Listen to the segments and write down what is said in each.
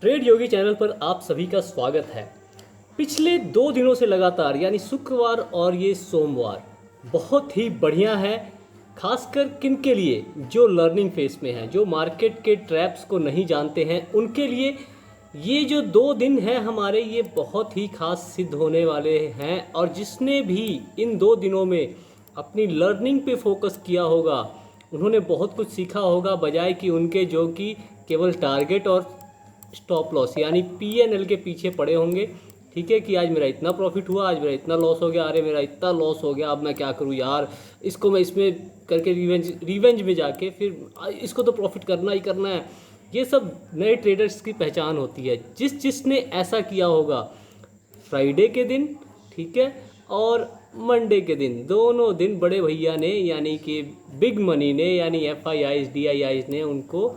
Trade योगी channel पर आप सभी का स्वागत है। पिछले 2 दिनों से लगातार यानी शुक्रवार और ये सोमवार बहुत ही बढ़िया है, खासकर किन के लिए जो लर्निंग फेस में हैं, जो मार्केट के ट्रैप्स को नहीं जानते हैं, उनके लिए ये जो 2 दिन हैं हमारे, ये बहुत ही खास सिद्ध होने वाले हैं। और जिसने भी इन 2 दिनों में अपनी लर्निंग पे फोकस किया होगा, उन्होंने बहुत कुछ सीखा होगा, बजाय कि उनके जो कि केवल टारगेट और स्टॉप लॉस यानी पीएनएल के पीछे पड़े होंगे। ठीक है कि आज मेरा इतना प्रॉफिट हुआ, आज मेरा इतना लॉस हो गया, अरे मेरा इतना लॉस हो गया, अब मैं क्या करूं यार, इसको मैं इसमें करके रिवेंज में जाके फिर इसको तो प्रॉफिट करना ही करना है। ये सब नए ट्रेडर्स की पहचान होती है। जिसने ऐसा किया होगा फ्राइडे के दिन, ठीक है, और मंडे के दिन, दोनों दिन बड़े भैया ने यानी कि बिग मनी ने यानी FIIs DIIs ने उनको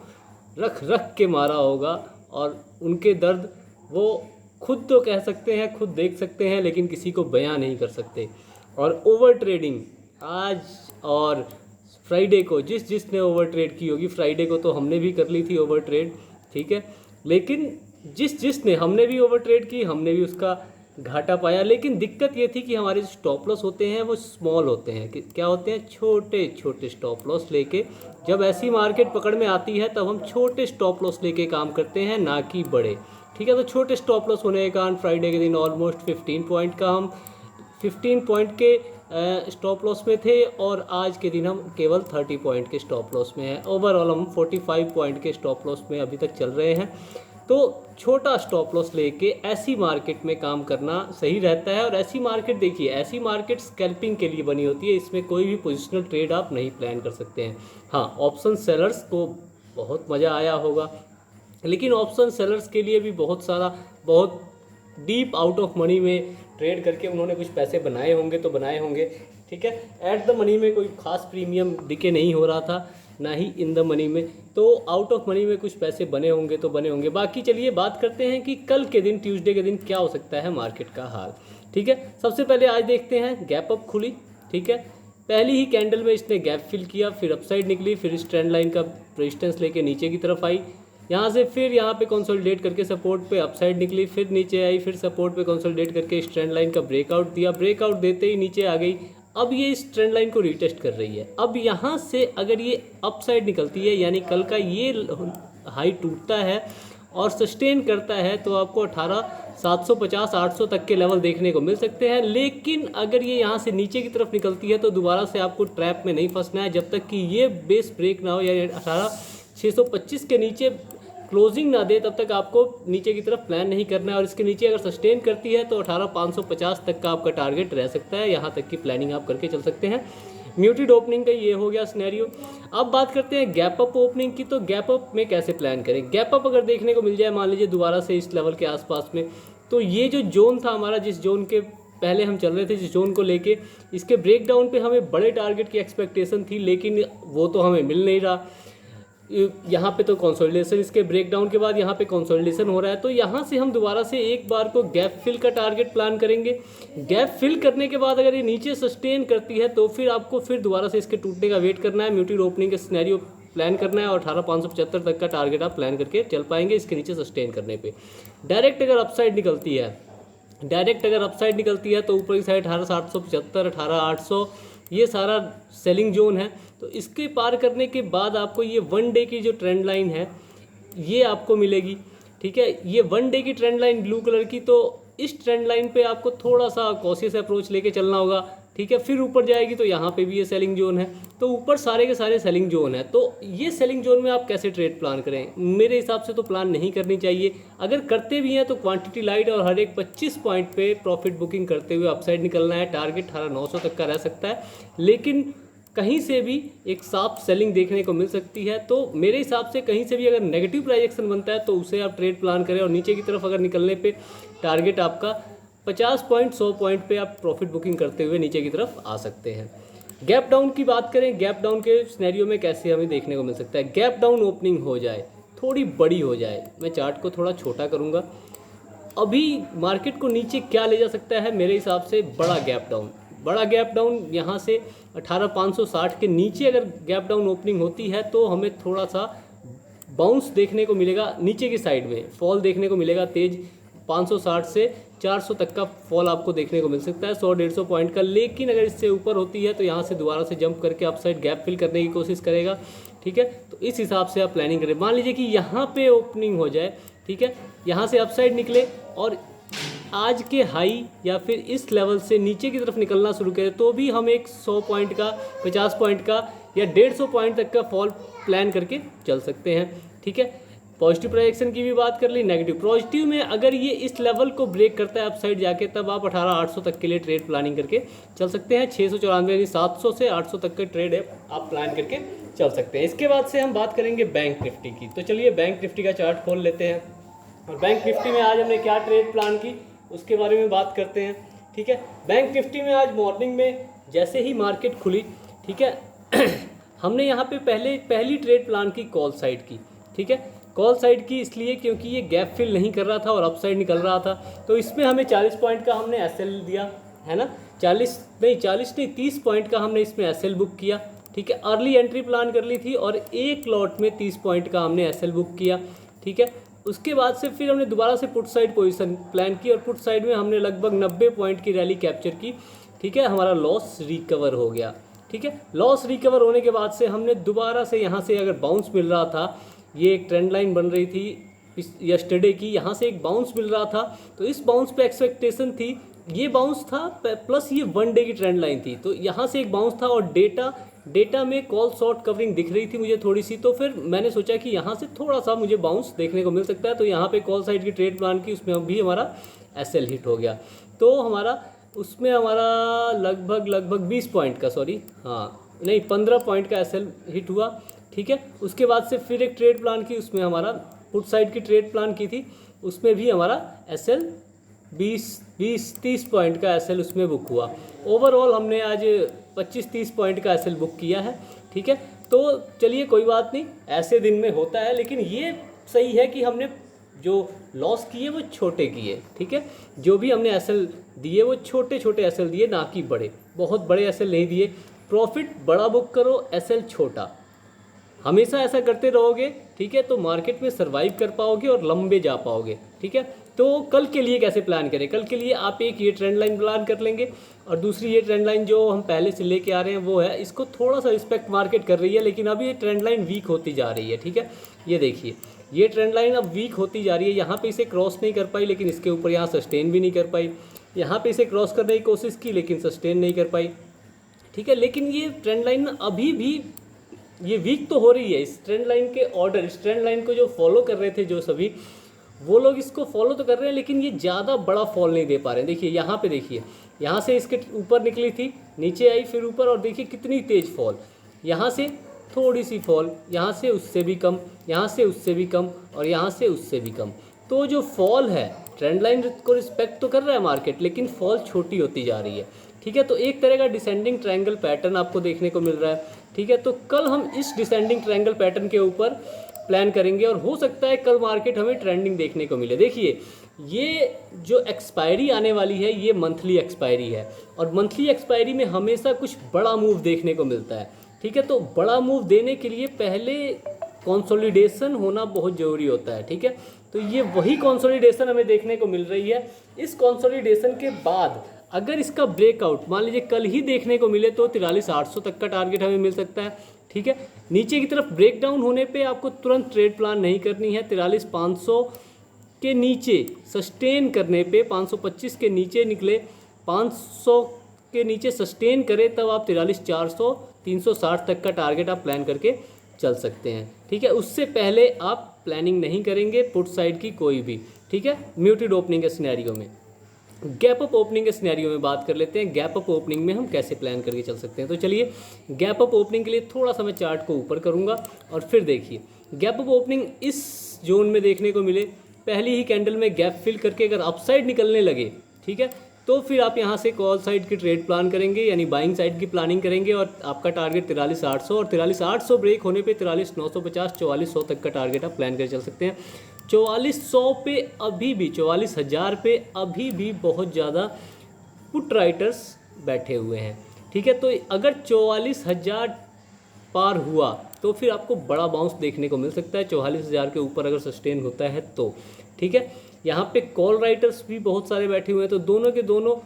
रख रख के मारा होगा। और उनके दर्द वो खुद तो कह सकते हैं, खुद देख सकते हैं, लेकिन किसी को बयां नहीं कर सकते। और ओवर ट्रेडिंग आज और फ्राइडे को जिसने ओवर ट्रेड की होगी, फ्राइडे को तो हमने भी कर ली थी ओवर ट्रेड, ठीक है, लेकिन जिसने हमने भी ओवर ट्रेड की, हमने भी उसका घाटा पाया। लेकिन दिक्कत ये थी कि हमारे जो स्टॉप लॉस होते हैं वो स्मॉल होते हैं। क्या होते हैं? छोटे छोटे स्टॉप लॉस लेके, जब ऐसी मार्केट पकड़ में आती है तब हम छोटे स्टॉप लॉस लेके काम करते हैं, ना कि बड़े। ठीक है, तो छोटे स्टॉप लॉस होने के कारण फ्राइडे के दिन ऑलमोस्ट 15 पॉइंट का हम 15 पॉइंट के स्टॉप लॉस में थे, और आज के दिन हम केवल 30 पॉइंट के स्टॉप लॉस में हैं। ओवरऑल हम 45 पॉइंट के स्टॉप लॉस में अभी तक चल रहे हैं। तो छोटा स्टॉप लॉस लेके ऐसी मार्केट में काम करना सही रहता है। और ऐसी मार्केट देखिए, ऐसी मार्केट स्कैल्पिंग के लिए बनी होती है, इसमें कोई भी पोजिशनल ट्रेड आप नहीं प्लान कर सकते हैं। हाँ, ऑप्शन सेलर्स को बहुत मज़ा आया होगा, लेकिन ऑप्शन सेलर्स के लिए भी बहुत डीप आउट ऑफ मनी में ट्रेड करके उन्होंने कुछ पैसे बनाए होंगे तो बनाए होंगे। ठीक है, एट द मनी में कोई खास प्रीमियम दिखे नहीं हो रहा था, ना ही इन द मनी में, तो आउट ऑफ मनी में कुछ पैसे बने होंगे तो बने होंगे। बाकी चलिए बात करते हैं कि कल के दिन, ट्यूसडे के दिन, क्या हो सकता है मार्केट का हाल। ठीक है, सबसे पहले आज देखते हैं, गैप अप खुली। ठीक है, पहली ही कैंडल में इसने गैप फिल किया, फिर अपसाइड निकली, फिर इस ट्रेंड लाइन का रेजिस्टेंस लेके नीचे की तरफ आई, यहाँ से फिर यहाँ पे कंसोलिडेट करके सपोर्ट पे अपसाइड निकली, फिर नीचे आई, फिर सपोर्ट पे कंसोलिडेट करके इस ट्रेंड लाइन का ब्रेकआउट दिया, ब्रेकआउट देते ही नीचे आ गई। अब ये इस ट्रेंड लाइन को रीटेस्ट कर रही है। अब यहाँ से अगर ये अपसाइड निकलती है, यानी कल का ये हाई टूटता है और सस्टेन करता है, तो आपको 18,750 800 तक के लेवल देखने को मिल सकते हैं। लेकिन अगर ये यहाँ से नीचे की तरफ निकलती है तो दोबारा से आपको ट्रैप में नहीं फंसना है, जब तक कि ये बेस ब्रेक ना हो, यानी 18,625 के नीचे क्लोजिंग ना दे, तब तक आपको नीचे की तरफ प्लान नहीं करना है। और इसके नीचे अगर सस्टेन करती है तो 18,550 तक का आपका टारगेट रह सकता है, यहाँ तक की प्लानिंग आप करके चल सकते हैं। म्यूटेड ओपनिंग का ये हो गया सिनेरियो। अब बात करते हैं गैप अप ओपनिंग की। तो गैप अप में कैसे प्लान करें? गैप अप अगर देखने को मिल जाए, मान लीजिए दोबारा से इस लेवल के आसपास में, तो ये जो जोन था हमारा, जिस जोन के पहले हम चल रहे थे, जिस जोन को लेके, इसके ब्रेकडाउन पे हमें बड़े टारगेट की एक्सपेक्टेशन थी, लेकिन वो तो हमें मिल नहीं रहा। यहाँ पे तो कंसोलिडेशन, इसके ब्रेकडाउन के बाद यहाँ पे कंसोलिडेशन हो रहा है, तो यहाँ से हम दोबारा से एक बार को गैप फिल का टारगेट प्लान करेंगे। गैप फिल करने के बाद अगर ये नीचे सस्टेन करती है तो फिर आपको फिर दोबारा से इसके टूटने का वेट करना है, म्यूटेड ओपनिंग का सिनेरियो प्लान करना है, और 18,575 तक का टारगेट आप प्लान करके चल पाएंगे इसके नीचे सस्टेन करने पर। डायरेक्ट अगर अपसाइड निकलती है तो ऊपर की साइड 18,775 18,800 ये सारा सेलिंग जोन है। तो इसके पार करने के बाद आपको ये 1 डे की जो ट्रेंड लाइन है ये आपको मिलेगी। ठीक है, ये 1 डे की ट्रेंड लाइन ब्लू कलर की, तो इस ट्रेंड लाइन पे आपको थोड़ा सा कॉशियस अप्रोच लेके चलना होगा। ठीक है, फिर ऊपर जाएगी तो यहाँ पे भी ये सेलिंग जोन है, तो ऊपर सारे के सारे सेलिंग जोन है। तो ये सेलिंग जोन में आप कैसे ट्रेड प्लान करें? मेरे हिसाब से तो प्लान नहीं करनी चाहिए। अगर करते भी हैं तो क्वांटिटी लाइट और हर एक 25 पॉइंट पे प्रॉफिट बुकिंग करते हुए अपसाइड निकलना है। टारगेट 18,900 तक का रह सकता है, लेकिन कहीं से भी एक साफ सेलिंग देखने को मिल सकती है। तो मेरे हिसाब से कहीं से भी अगर नेगेटिव प्राइजेक्शन बनता है तो उसे आप ट्रेड प्लान करें, और नीचे की तरफ अगर निकलने पे टारगेट आपका 50 पॉइंट 100 पॉइंट पे आप प्रॉफिट बुकिंग करते हुए नीचे की तरफ आ सकते हैं। गैप डाउन की बात करें, गैप डाउन के सिनेरियो में कैसे हमें देखने को मिल सकता है? गैप डाउन ओपनिंग हो जाए, थोड़ी बड़ी हो जाए, मैं चार्ट को थोड़ा छोटा करूँगा। अभी मार्केट को नीचे क्या ले जा सकता है? मेरे हिसाब से बड़ा गैप डाउन यहाँ से 18,560 के नीचे अगर गैप डाउन ओपनिंग होती है तो हमें थोड़ा सा बाउंस देखने को मिलेगा नीचे की साइड में, फॉल देखने को मिलेगा तेज 560 से 400 तक का फॉल आपको देखने को मिल सकता है, 100-150 पॉइंट का। लेकिन अगर इससे ऊपर होती है तो यहाँ से दोबारा से जंप करके अपसाइड गैप फिल करने की कोशिश करेगा, ठीक है। तो इस हिसाब से आप प्लानिंग करें। मान लीजिए कि यहाँ पे ओपनिंग हो जाए, ठीक है, यहाँ से अपसाइड निकले और आज के हाई या फिर इस लेवल से नीचे की तरफ निकलना शुरू करें, तो भी हम एक 100 पॉइंट का, 50 पॉइंट का या 150 पॉइंट तक का फॉल प्लान करके चल सकते हैं, ठीक है। पॉजिटिव प्रोजेक्शन की भी बात कर ली। नेगेटिव, पॉजिटिव में अगर ये इस लेवल को ब्रेक करता है अपसाइड जाके, तब आप 18,800 तक के लिए ट्रेड प्लानिंग करके चल सकते हैं। 694 यानी 700 से 800 तक का ट्रेड है आप प्लान करके चल सकते हैं। इसके बाद से हम बात करेंगे बैंक निफ्टी की। तो चलिए बैंक निफ्टी का चार्ट खोल लेते हैं और बैंक निफ्टी में आज हमने क्या ट्रेड प्लान की उसके बारे में बात करते हैं, ठीक है। बैंक निफ्टी में आज मॉर्निंग में जैसे ही मार्केट खुली, ठीक है, हमने यहाँ पे पहली ट्रेड प्लान की कॉल साइड की, ठीक है। कॉल साइड की इसलिए क्योंकि ये गैप फिल नहीं कर रहा था और अपसाइड निकल रहा था, तो इसमें हमें 40 पॉइंट का हमने एसएल दिया है ना, 40 नहीं 30 पॉइंट का हमने इसमें एसएल बुक किया, ठीक है। अर्ली एंट्री प्लान कर ली थी और एक लॉट में 30 पॉइंट का हमने एसएल बुक किया, ठीक है। उसके बाद से फिर हमने दोबारा से पुट साइड पोजीशन प्लान की और पुट साइड में हमने लगभग 90 पॉइंट की रैली कैप्चर की, ठीक है। हमारा लॉस रिकवर हो गया, ठीक है। लॉस रिकवर होने के बाद से हमने दोबारा से यहाँ से अगर बाउंस मिल रहा था, ये एक ट्रेंड लाइन बन रही थी यस्टरडे की, यहाँ से एक बाउंस मिल रहा था, तो इस बाउंस पे एक्सपेक्टेशन थी, ये बाउंस था प्लस ये 1 डे की ट्रेंड लाइन थी, तो यहाँ से एक बाउंस था और डेटा में कॉल शॉर्ट कवरिंग दिख रही थी मुझे थोड़ी सी, तो फिर मैंने सोचा कि यहाँ से थोड़ा सा मुझे बाउंस देखने को मिल सकता है, तो यहाँ पे कॉल साइड की ट्रेड प्लान की, उसमें भी हमारा एसएल हिट हो गया। तो उसमें हमारा लगभग 20 पॉइंट का, सॉरी हाँ नहीं 15 पॉइंट का एसएल हिट हुआ, ठीक है। उसके बाद से फिर एक ट्रेड प्लान की, उसमें हमारा पुट साइड की ट्रेड प्लान की थी, उसमें भी हमारा एसएल 20-30 पॉइंट का एसएल उसमें बुक हुआ। ओवरऑल हमने आज 25-30 पॉइंट का एसएल बुक किया है, ठीक है। तो चलिए कोई बात नहीं, ऐसे दिन में होता है, लेकिन ये सही है कि हमने जो लॉस किए वो छोटे किए, ठीक है। जो भी हमने एसएल दिए वो छोटे छोटे एसएल दिए, ना कि बड़े, बहुत बड़े एसएल नहीं दिए। प्रॉफिट बड़ा बुक करो, एसएल छोटा, हमेशा ऐसा करते रहोगे, ठीक है, तो मार्केट में सर्वाइव कर पाओगे और लंबे जा पाओगे, ठीक है। तो कल के लिए कैसे प्लान करें? कल के लिए आप एक ये ट्रेंड लाइन प्लान कर लेंगे और दूसरी ये ट्रेंड लाइन जो हम पहले से लेके आ रहे हैं वो है, इसको थोड़ा सा रिस्पेक्ट मार्केट कर रही है, लेकिन अभी ये ट्रेंड लाइन वीक होती जा रही है, ठीक है। ये देखिए, ये ट्रेंड लाइन अब वीक होती जा रही है, यहाँ पे इसे क्रॉस नहीं कर पाई, लेकिन इसके ऊपर यहाँ सस्टेन भी नहीं कर पाई, यहाँ पे इसे क्रॉस करने की कोशिश की लेकिन सस्टेन नहीं कर पाई, ठीक है। लेकिन ये ट्रेंड लाइन अभी भी ये वीक तो हो रही है। इस ट्रेंड लाइन के ऑर्डर, इस ट्रेंड लाइन को जो फॉलो कर रहे थे जो सभी, वो लोग इसको फॉलो तो कर रहे हैं, लेकिन ये ज़्यादा बड़ा फॉल नहीं दे पा रहे हैं। देखिए यहाँ पे, देखिए यहाँ से इसके ऊपर निकली थी, नीचे आई, फिर ऊपर, और देखिए कितनी तेज़ फॉल, यहाँ से थोड़ी सी फॉल, यहाँ से उससे भी कम, यहाँ से उससे भी कम, और यहाँ से उससे भी कम। तो जो फॉल है, ट्रेंड लाइन को रिस्पेक्ट तो कर रहा है मार्केट, लेकिन फॉल छोटी होती जा रही है, ठीक है। तो एक तरह का डिसेंडिंग ट्रायंगल पैटर्न आपको देखने को मिल रहा है, ठीक है। तो कल हम इस डिसेंडिंग ट्रायंगल पैटर्न के ऊपर प्लान करेंगे और हो सकता है कल मार्केट हमें ट्रेंडिंग देखने को मिले। देखिए, ये जो एक्सपायरी आने वाली है ये मंथली एक्सपायरी है, और मंथली एक्सपायरी में हमेशा कुछ बड़ा मूव देखने को मिलता है, ठीक है। तो बड़ा मूव देने के लिए पहले कंसोलिडेशन होना बहुत ज़रूरी होता है, ठीक है। तो ये वही कंसोलिडेशन हमें देखने को मिल रही है। इस कंसोलिडेशन के बाद अगर इसका ब्रेकआउट मान लीजिए कल ही देखने को मिले तो 43,800 तक का टारगेट हमें मिल सकता है, ठीक है। नीचे की तरफ ब्रेक डाउन होने पे आपको तुरंत ट्रेड प्लान नहीं करनी है। 43,500 के नीचे सस्टेन करने पे, 525 के नीचे निकले, 500 के नीचे सस्टेन करे, तब आप 43,400 360 तक का टारगेट आप प्लान करके चल सकते हैं, ठीक है। उससे पहले आप प्लानिंग नहीं करेंगे पुट साइड की कोई भी, ठीक है। म्यूटेड ओपनिंग के सिनेरियो में, गैप अप ओपनिंग के सिनेरियो में बात कर लेते हैं। गैप अप ओपनिंग में हम कैसे प्लान करके चल सकते हैं? तो चलिए, गैप अप ओपनिंग के लिए थोड़ा सा मैं चार्ट को ऊपर करूंगा और फिर देखिए, गैप अप ओपनिंग इस जोन में देखने को मिले, पहली ही कैंडल में गैप फिल करके अगर अपसाइड निकलने लगे, ठीक है, तो फिर आप यहाँ से कॉल साइड की ट्रेड प्लान करेंगे, यानी बाइंग साइड की प्लानिंग करेंगे, और आपका टारगेट 43,800 और 43,800 ब्रेक होने पे 43,950 4400 तक का टारगेट आप प्लान कर चल सकते हैं। 4400 पे अभी भी, 44,000 पे अभी भी बहुत ज़्यादा पुट राइटर्स बैठे हुए हैं, ठीक है। तो अगर 44,000 पार हुआ तो फिर आपको बड़ा बाउंस देखने को मिल सकता है 44,000 के ऊपर अगर सस्टेन होता है तो। ठीक है, यहाँ पे कॉल राइटर्स भी बहुत सारे बैठे हुए हैं, तो दोनों के दोनों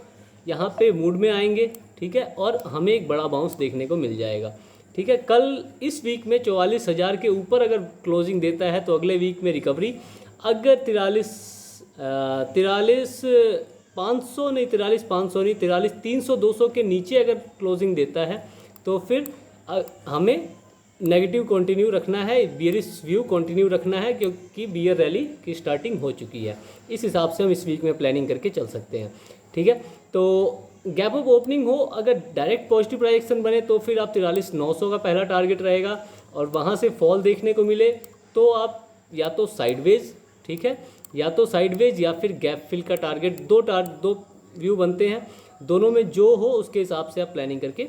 यहाँ पे मूड में आएंगे। ठीक है, और हमें एक बड़ा बाउंस देखने को मिल जाएगा। ठीक है, कल इस वीक में 44,000 के ऊपर अगर क्लोजिंग देता है तो अगले वीक में रिकवरी। अगर 43,500 नहीं, 43,500 नहीं, 43,300 200 के नीचे अगर क्लोजिंग देता है तो फिर हमें नेगेटिव कंटिन्यू रखना है, बियरिश व्यू कंटिन्यू रखना है, क्योंकि बियर रैली की स्टार्टिंग हो चुकी है। इस हिसाब से हम इस वीक में प्लानिंग करके चल सकते हैं। ठीक है, तो गैप अप ओपनिंग हो, अगर डायरेक्ट पॉजिटिव प्राइजेक्शन बने तो फिर आप 43,900 का पहला टारगेट रहेगा, और वहाँ से फॉल देखने को मिले तो आप या तो साइडवेज, ठीक है, या तो साइडवेज या फिर गैप फिल का टारगेट, दो व्यू बनते हैं, दोनों में जो हो उसके हिसाब से आप प्लानिंग करके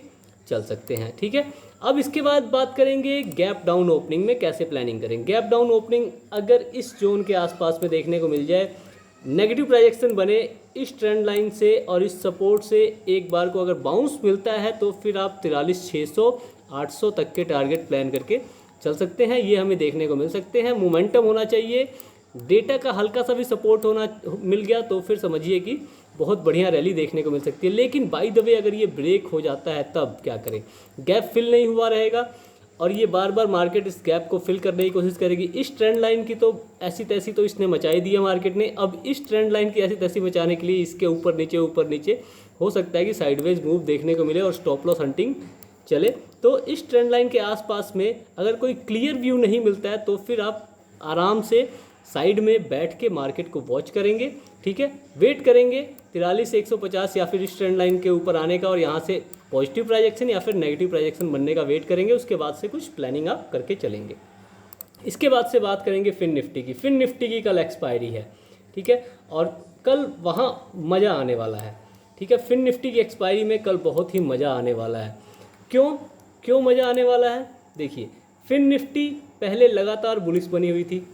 चल सकते हैं। ठीक है, अब इसके बाद बात करेंगे गैप डाउन ओपनिंग में कैसे प्लानिंग करें। गैप डाउन ओपनिंग अगर इस जोन के आसपास में देखने को मिल जाए, नेगेटिव प्राइजेक्शन बने इस ट्रेंड लाइन से और इस सपोर्ट से, एक बार को अगर बाउंस मिलता है तो फिर आप 43,600 800 तक के टारगेट प्लान करके चल सकते हैं। ये हमें देखने को मिल सकते हैं। मोमेंटम होना चाहिए, डेटा का हल्का सा भी सपोर्ट होना मिल गया तो फिर समझिए कि बहुत बढ़िया रैली देखने को मिल सकती है। लेकिन बाय द वे अगर ये ब्रेक हो जाता है तब क्या करें, गैप फिल नहीं हुआ रहेगा और ये बार बार मार्केट इस गैप को फिल करने की कोशिश करेगी। इस ट्रेंड लाइन की तो ऐसी तैसी तो इसने मचाई दी है मार्केट ने, अब इस ट्रेंड लाइन की ऐसी तैसी मचाने के लिए इसके ऊपर नीचे हो सकता है कि साइडवेज मूव देखने को मिले और स्टॉप लॉस हंटिंग चले। तो इस ट्रेंड लाइन के आसपास में अगर कोई क्लियर व्यू नहीं मिलता है तो फिर आप आराम से साइड में बैठ के मार्केट को वॉच करेंगे। ठीक है, वेट करेंगे 43,150 या फिर इस ट्रेंड लाइन के ऊपर आने का और यहाँ से पॉजिटिव प्राइजेक्शन या फिर नेगेटिव प्राइजेक्शन बनने का वेट करेंगे। उसके बाद से कुछ प्लानिंग आप करके चलेंगे। इसके बाद से बात करेंगे फिन निफ्टी की। फिन निफ्टी की कल एक्सपायरी है, ठीक है, और कल वहाँ मज़ा आने वाला है। ठीक है, फिन निफ्टी की एक्सपायरी में कल बहुत ही मज़ा आने वाला है। क्यों मज़ा आने वाला है? देखिए, फिन निफ्टी पहले लगातार बुलिश बनी हुई थी,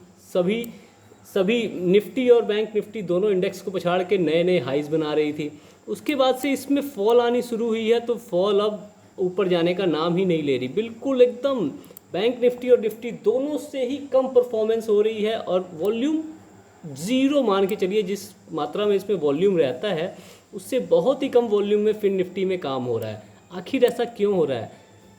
सभी निफ्टी और बैंक निफ्टी दोनों इंडेक्स को पछाड़ के नए नए हाइज बना रही थी। उसके बाद से इसमें फॉल आनी शुरू हुई है, तो फॉल अब ऊपर जाने का नाम ही नहीं ले रही। बिल्कुल एकदम बैंक निफ्टी और निफ्टी दोनों से ही कम परफॉर्मेंस हो रही है और वॉल्यूम ज़ीरो मान के चलिए। जिस मात्रा में इसमें वॉल्यूम रहता है उससे बहुत ही कम वॉल्यूम में फिन निफ्टी में काम हो रहा है। आखिर ऐसा क्यों हो रहा है?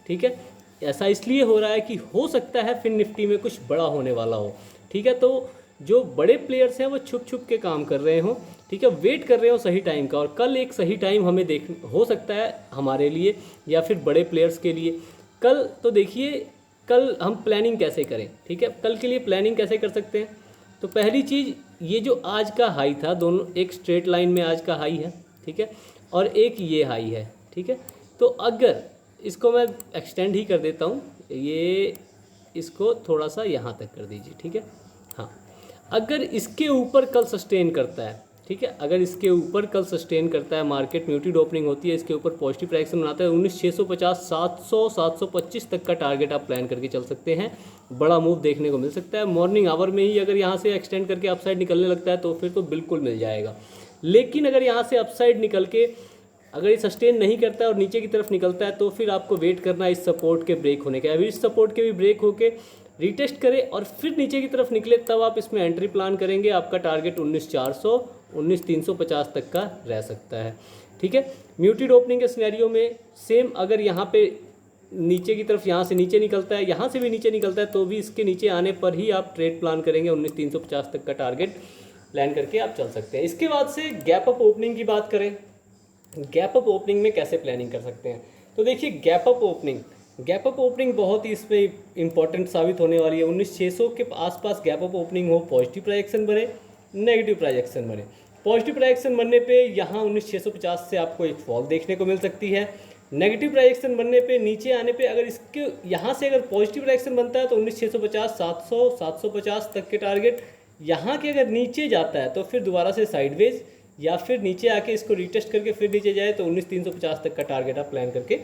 ठीक है, ऐसा इसलिए हो रहा है कि हो सकता है फिन निफ्टी में कुछ बड़ा होने वाला हो। ठीक है, तो जो बड़े प्लेयर्स हैं वो छुप के काम कर रहे हों। ठीक है, वेट कर रहे हो सही टाइम का, और कल एक सही टाइम हमें हो सकता है हमारे लिए या फिर बड़े प्लेयर्स के लिए। कल तो देखिए, कल हम प्लानिंग कैसे करें। ठीक है, कल के लिए प्लानिंग कैसे कर सकते हैं? तो पहली चीज़, ये जो आज का हाई था, दोनों एक स्ट्रेट लाइन में आज का हाई है, ठीक है, और एक ये हाई है। ठीक है, तो अगर इसको मैं एक्सटेंड ही कर देता हूँ, ये इसको थोड़ा सा यहाँ तक कर दीजिए। ठीक है, हाँ, अगर इसके ऊपर कल सस्टेन करता है, ठीक है, अगर इसके ऊपर कल सस्टेन करता है, मार्केट म्यूटेड ओपनिंग होती है, इसके ऊपर पॉजिटिव प्राइजेक्शन बनाता है, 19,650 700 725 तक का टारगेट आप प्लान करके चल सकते हैं। बड़ा मूव देखने को मिल सकता है। मॉर्निंग आवर में ही अगर यहाँ से एक्सटेंड करके अपसाइड निकलने लगता है तो फिर तो बिल्कुल मिल जाएगा। लेकिन अगर यहाँ से अपसाइड निकल के अगर ये सस्टेन नहीं करता है और नीचे की तरफ निकलता है तो फिर आपको वेट करना है इस सपोर्ट के ब्रेक होने का। अभी इस सपोर्ट के भी ब्रेक होके रीटेस्ट करे और फिर नीचे की तरफ निकले तब आप इसमें एंट्री प्लान करेंगे। आपका टारगेट 19,400 19,350 तक का रह सकता है। ठीक है, म्यूटेड ओपनिंग के सिनेरियो में सेम, अगर यहाँ पे नीचे की तरफ यहाँ से नीचे निकलता है, यहाँ से भी नीचे निकलता है, तो भी इसके नीचे आने पर ही आप ट्रेड प्लान करेंगे। 19,350 तक का टारगेट प्लान करके आप चल सकते हैं। इसके बाद से गैप अप ओपनिंग की बात करें, गैप अप ओपनिंग में कैसे प्लानिंग कर सकते हैं? तो देखिए, गैप अप ओपनिंग बहुत ही इसमें इंपॉर्टेंट साबित होने वाली है। 19,600 के आसपास गैप अप ओपनिंग हो, पॉजिटिव प्राइजेक्शन बने, नेगेटिव प्राइजेक्शन बने। पॉजिटिव प्राइजेक्शन बनने पे यहाँ 19,650 से आपको एक फॉल देखने को मिल सकती है। नेगेटिव प्राइजेक्शन बनने पे नीचे आने पे अगर इसके यहाँ से अगर पॉजिटिव प्राइजेक्शन बनता है तो 19,650 700 750 तक के टारगेट। यहाँ के अगर नीचे जाता है तो फिर दोबारा से साइडवेज या फिर नीचे आके इसको रिटेस्ट करके फिर नीचे जाए तो 19,350 तक का टारगेट आप प्लान करके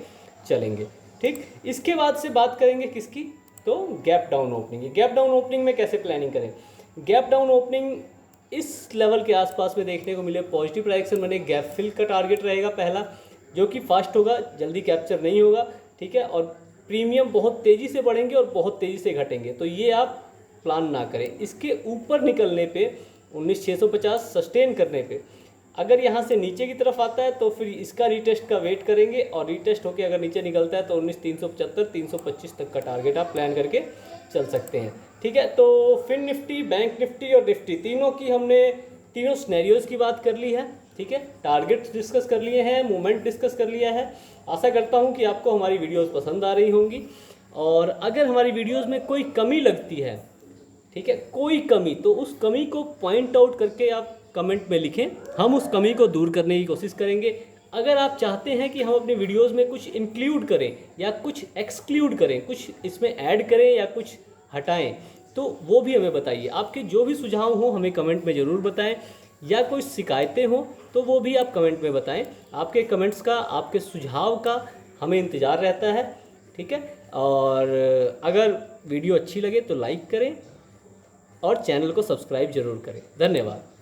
चलेंगे। ठीक, इसके बाद से बात करेंगे किसकी? तो gap down opening. Gap down opening में कैसे प्लानिंग करें? गैप डाउन ओपनिंग इस लेवल के आसपास में देखने को मिले, पॉजिटिव प्राइजेक्शन बने, गैप फिल का टारगेट रहेगा पहला, जो कि फास्ट होगा, जल्दी कैप्चर नहीं होगा। ठीक है, और प्रीमियम बहुत तेज़ी से बढ़ेंगे और बहुत तेज़ी से घटेंगे, तो ये आप प्लान ना करें। इसके ऊपर निकलने पे 19,650 सस्टेन करने पे अगर यहाँ से नीचे की तरफ आता है तो फिर इसका रीटेस्ट का वेट करेंगे, और रीटेस्ट होकर अगर नीचे निकलता है तो 19,375 325 तक का टारगेट आप प्लान करके चल सकते हैं। ठीक है, तो फिन निफ्टी, बैंक निफ्टी और निफ्टी तीनों की हमने तीनों सिनेरियोज़ की बात कर ली है। ठीक है, टारगेट्स डिस्कस कर लिए हैं, मूवमेंट डिस्कस कर लिया है। आशा करता हूँ कि आपको हमारी वीडियोज़ पसंद आ रही होंगी, और अगर हमारी वीडियोज़ में कोई कमी लगती है, ठीक है, कोई कमी, तो उस कमी को पॉइंट आउट करके आप कमेंट में लिखें, हम उस कमी को दूर करने की कोशिश करेंगे। अगर आप चाहते हैं कि हम अपने वीडियोस में कुछ इंक्लूड करें या कुछ एक्सक्लूड करें, कुछ इसमें ऐड करें या कुछ हटाएं, तो वो भी हमें बताइए। आपके जो भी सुझाव हों हमें कमेंट में ज़रूर बताएं, या कोई शिकायतें हों तो वो भी आप कमेंट में बताएं। आपके कमेंट्स का, आपके सुझाव का हमें इंतज़ार रहता है। ठीक है, और अगर वीडियो अच्छी लगे तो लाइक करें और चैनल को सब्सक्राइब जरूर करें। धन्यवाद।